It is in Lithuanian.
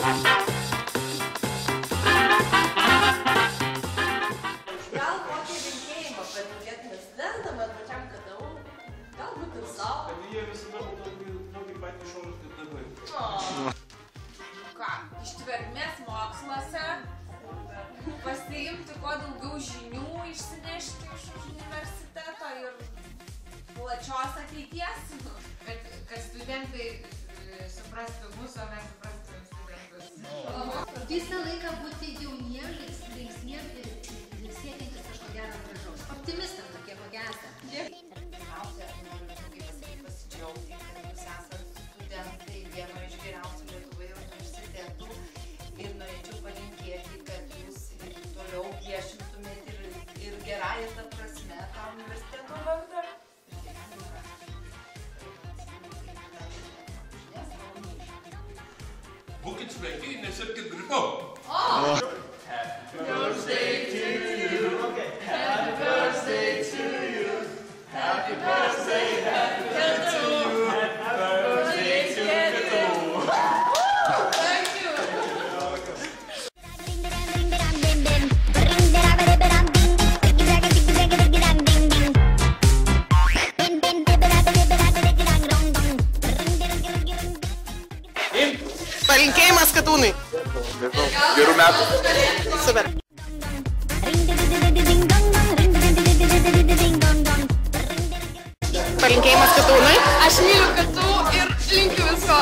Gal kokį linkėjimą palinkėt prezidentą, bet pačiam KTU, galbūt ir savo. Kad jie visada būtų tokį patį šaunus kaip dabar. Ką, ištvermės moksluose, pasiimti kuo daugiau žinių, išsinešti iš universiteto ir plačios ateities, kad studentai suprastų mūsų, o mes suprastume studentus. Visą laiką būti jauniems, linksmiems ir siekiantis kažko gero gražaus. Optimistam tokie kokie esate. Pirmiausia, noriu pasidžiaugti, kad jūs esate studentai vieno iš geriausių Lietuvoje universitetų ir norėčiau palinkėti, kad jūs ir toliau viešintumėt ir gerąją tą prasme tą universiteto vardą. Būkit sveiki, nesirkit gripu. Happy birthday to you. Happy birthday to you. Happy birthday, happy birthday to you. Happy birthday to you. Thank you! Palinkėjimas Katūnui. Gerų metų. Super. Palinkėjimas Katūnui. Aš myliu KTU ir linkiu visko.